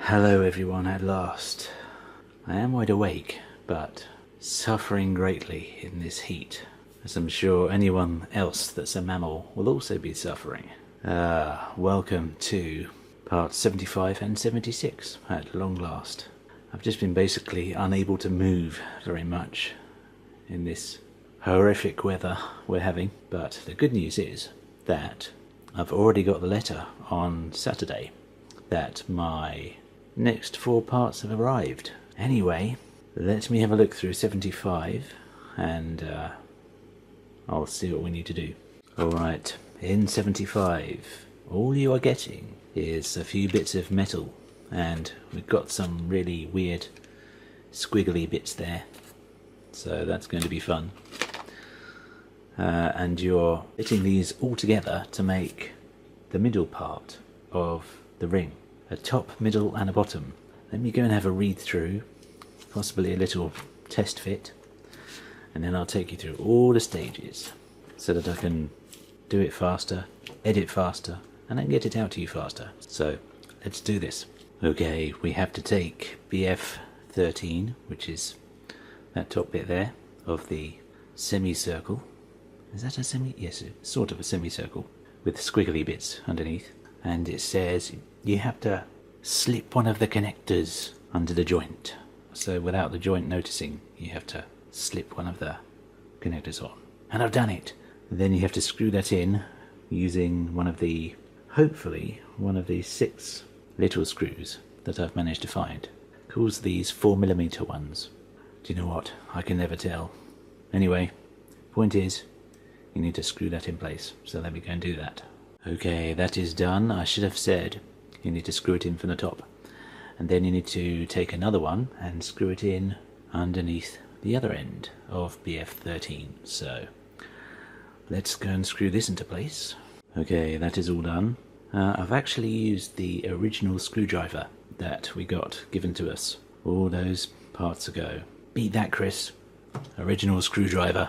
Hello everyone, at last. I am wide awake, but suffering greatly in this heat, as I'm sure anyone else that's a mammal will also be suffering. Welcome to parts 75 and 76, at long last. I've just been basically unable to move very much in this horrific weather we're having, but the good news is that I've already got the letter on Saturday that my next 4 parts have arrived. Anyway, let me have a look through 75 and I'll see what we need to do. Alright, in 75, all you are getting is a few bits of metal, and we've got some really weird squiggly bits there, so that's going to be fun. And you're fitting these all together to make the middle part of the ring. A top, middle and a bottom. Let me go and have a read through, possibly a little test fit, and then I'll take you through all the stages so that I can do it faster, edit faster, and then get it out to you faster. So let's do this. Okay, we have to take BF13, which is that top bit there of the semicircle. Is that a semi? Yes, it's sort of a semicircle with squiggly bits underneath. And it says you have to slip one of the connectors under the joint. So without the joint noticing, you have to slip one of the connectors on. And I've done it. Then you have to screw that in using hopefully one of the 6 little screws that I've managed to find. Calls these 4mm ones. Do you know what? I can never tell. Anyway, point is, you need to screw that in place. So let me go and do that. Okay, that is done. I should have said you need to screw it in from the top, and then you need to take another one and screw it in underneath the other end of BF13. So let's go and screw this into place. Okay, that is all done. I've actually used the original screwdriver that we got given to us all those parts ago. Beat that, Chris. Original screwdriver.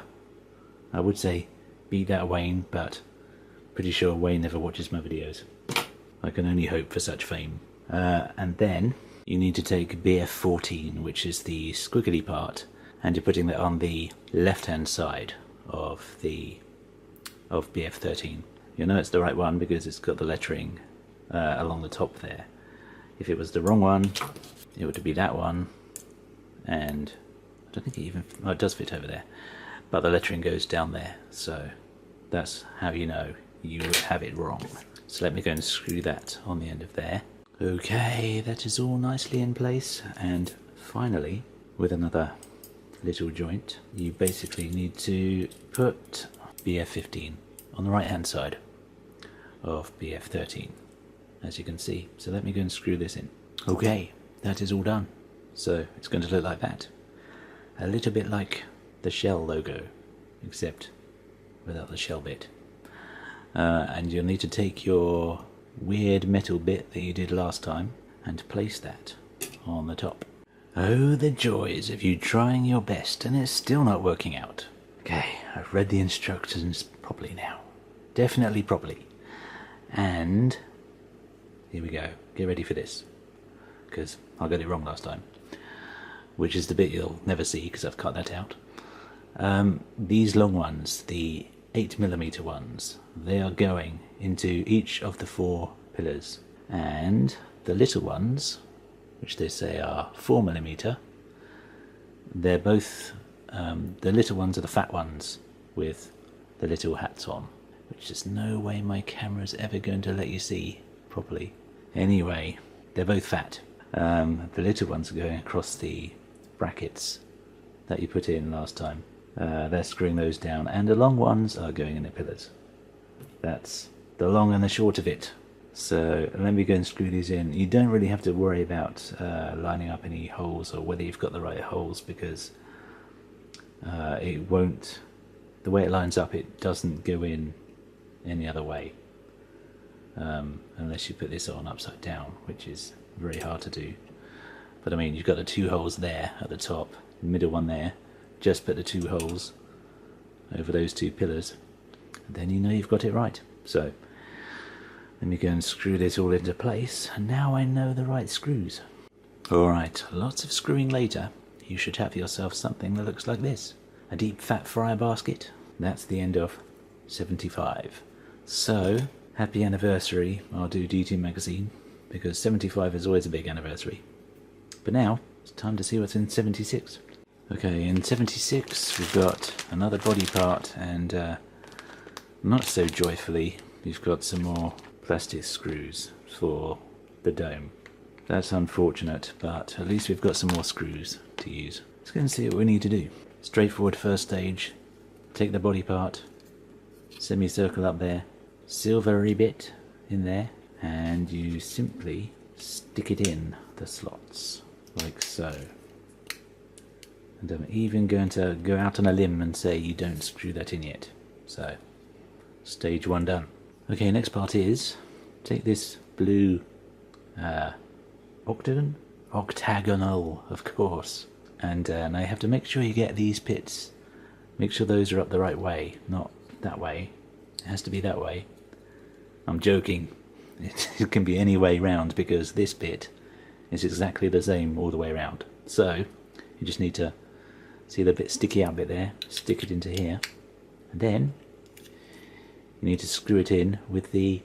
I would say beat that, Wayne, but pretty sure Wayne never watches my videos. I can only hope for such fame. And then you need to take BF14, which is the squiggly part, and you're putting that on the left-hand side of BF13. You'll know it's the right one because it's got the lettering along the top there. If it was the wrong one, it would be that one, and I don't think it does fit over there, but the lettering goes down there, so that's how you know you would have it wrong. So let me go and screw that on the end of there. Okay, that is all nicely in place, and finally, with another little joint, you basically need to put BF15 on the right hand side of BF13, as you can see. So let me go and screw this in. Okay, that is all done. So it's going to look like that. A little bit like the Shell logo, except without the shell bit. And you'll need to take your weird metal bit that you did last time and place that on the top. Oh, the joys of you trying your best and it's still not working out. Okay, I've read the instructions properly now. Definitely properly. And here we go. Get ready for this, because I got it wrong last time, which is the bit you'll never see because I've cut that out. These long ones, the 8mm ones, they are going into each of the 4 pillars, and the little ones, which they say are 4mm, they're both the little ones are the fat ones with the little hats on, which there's no way my camera's ever going to let you see properly. Anyway, they're both fat. The little ones are going across the brackets that you put in last time. They're screwing those down, and the long ones are going in the pillars. That's the long and the short of it. So let me go and screw these in. You don't really have to worry about lining up any holes or whether you've got the right holes, because it won't, the way it lines up, it doesn't go in any other way, unless you put this on upside down, which is very hard to do. But I mean, you've got the 2 holes there at the top, the middle one there. Just put the 2 holes over those 2 pillars, and then you know you've got it right. So Let me go and screw this all into place, and now I know the right screws. Alright, lots of screwing later, you should have yourself something that looks like this. A deep fat fryer basket. That's the end of 75. So, happy anniversary R2D2 magazine, because 75 is always a big anniversary. But now, it's time to see what's in 76. Okay, in 76 we've got another body part, and not so joyfully, we've got some more plastic screws for the dome. That's unfortunate, but at least we've got some more screws to use. Let's go and see what we need to do. Straightforward first stage. Take the body part, semicircle up there, silvery bit in there, and you simply stick it in the slots, like so. And I'm even going to go out on a limb and say you don't screw that in yet. So, stage 1 done. Okay, next part is, take this blue octagonal, of course, and now you have to make sure you get these pits. Make sure those are up the right way, not that way. It has to be that way. I'm joking. It can be any way round, because this bit is exactly the same all the way around. So you just need to see the bit sticky out bit there, stick it into here, and then you need to screw it in with the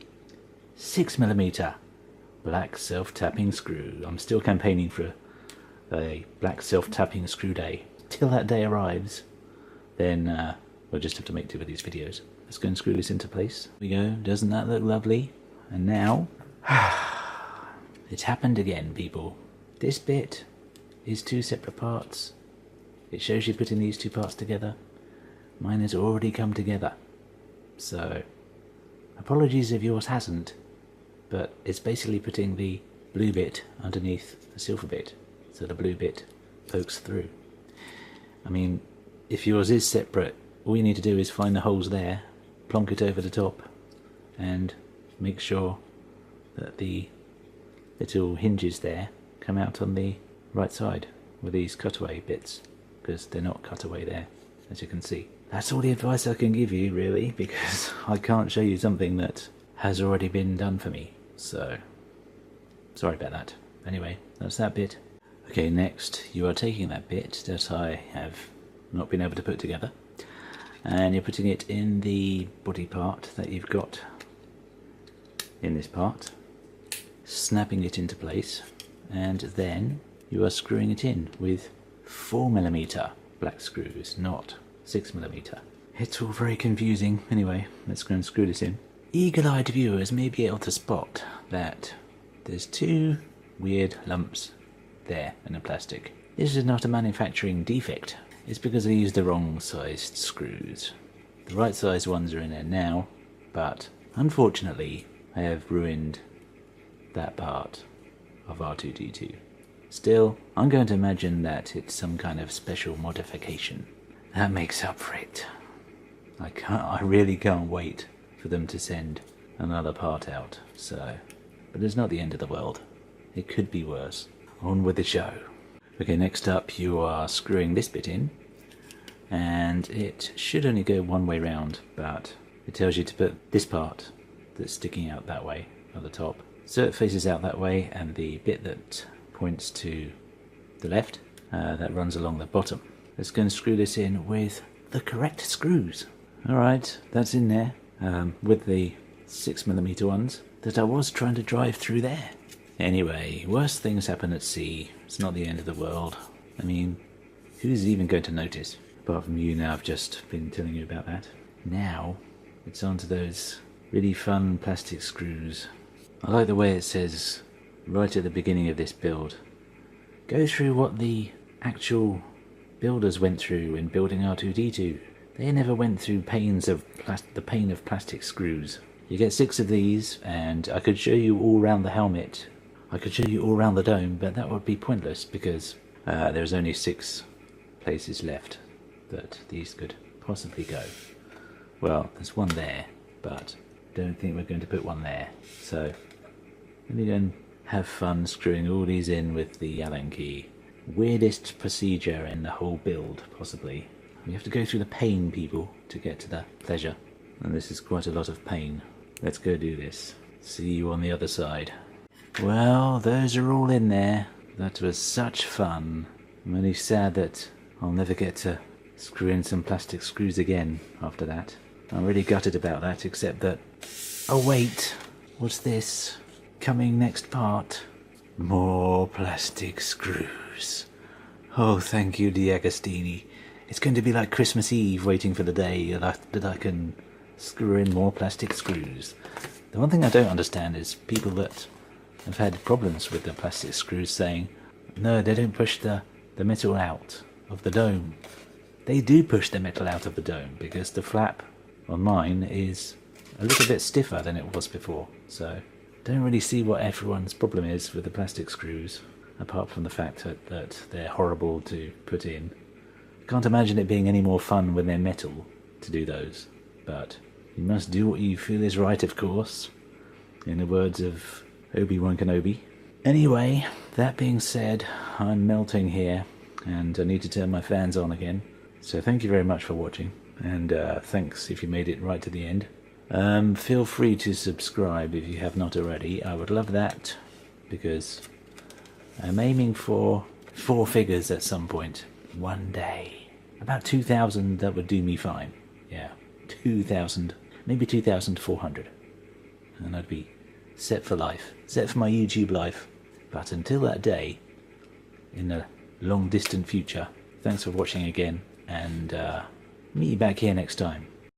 6mm black self-tapping screw. I'm still campaigning for a black self-tapping screw day. Till that day arrives, then we'll just have to make 2 of these videos. Let's go and screw this into place. There we go. Doesn't that look lovely? And now, it's happened again, people. This bit is 2 separate parts. It shows you putting these 2 parts together. Mine has already come together. So, apologies if yours hasn't, but it's basically putting the blue bit underneath the silver bit, so the blue bit pokes through. I mean, if yours is separate, all you need to do is find the holes there, plonk it over the top, and make sure that the little hinges there come out on the right side with these cutaway bits, because they're not cut away there, as you can see. That's all the advice I can give you, really, because I can't show you something that has already been done for me. So, sorry about that. Anyway, that's that bit. Okay, next, you are taking that bit that I have not been able to put together, and you're putting it in the body part that you've got in this part, snapping it into place, and then you are screwing it in with 4mm black screws, not 6mm. It's all very confusing. Anyway, let's go and screw this in. Eagle-eyed viewers may be able to spot that there's 2 weird lumps there in the plastic. This is not a manufacturing defect. It's because I used the wrong sized screws. The right sized ones are in there now, but unfortunately I have ruined that part of R2D2. Still, I'm going to imagine that it's some kind of special modification that makes up for it. I really can't wait for them to send another part out, so, but it's not the end of the world. It could be worse. On with the show. Okay, next up you are screwing this bit in, and it should only go one way round, but it tells you to put this part that's sticking out that way at the top, so it faces out that way, and the bit that points to the left, that runs along the bottom. Let's go and screw this in with the correct screws. Alright, that's in there, with the 6mm ones that I was trying to drive through there. Anyway, worse things happen at sea. It's not the end of the world. I mean, who's even going to notice? Apart from you now, I've just been telling you about that. Now, it's on to those really fun plastic screws. I like the way it says, right at the beginning of this build, go through what the actual builders went through in building R2D2. They never went through the pain of plastic screws. You get 6 of these, and I could show you all around the helmet. I could show you all around the dome, but that would be pointless because there's only 6 places left that these could possibly go. Well, there's one there, but I don't think we're going to put one there. So, let me go and have fun screwing all these in with the Allen key. Weirdest procedure in the whole build, possibly. We have to go through the pain, people, to get to the pleasure. And this is quite a lot of pain. Let's go do this. See you on the other side. Well, those are all in there. That was such fun. I'm only sad that I'll never get to screw in some plastic screws again after that. I'm really gutted about that, except that... Oh wait, what's this? Coming next part. More plastic screws. Oh, thank you, DeAgostini. It's going to be like Christmas Eve, waiting for the day that I can screw in more plastic screws. The one thing I don't understand is people that have had problems with the plastic screws saying, no, they don't push the metal out of the dome. They do push the metal out of the dome, because the flap on mine is a little bit stiffer than it was before. So don't really see what everyone's problem is with the plastic screws, apart from the fact that they're horrible to put in. Can't imagine it being any more fun when they're metal to do those, but you must do what you feel is right, of course, in the words of Obi-Wan Kenobi. Anyway, that being said, I'm melting here, and I need to turn my fans on again. So thank you very much for watching, and thanks if you made it right to the end. Feel free to subscribe if you have not already. I would love that, because I'm aiming for 4 figures at some point, one day. About 2,000, that would do me fine. Yeah, 2,000, maybe 2,400. And I'd be set for life, set for my YouTube life. But until that day, in the long distant future, thanks for watching again, and meet you back here next time.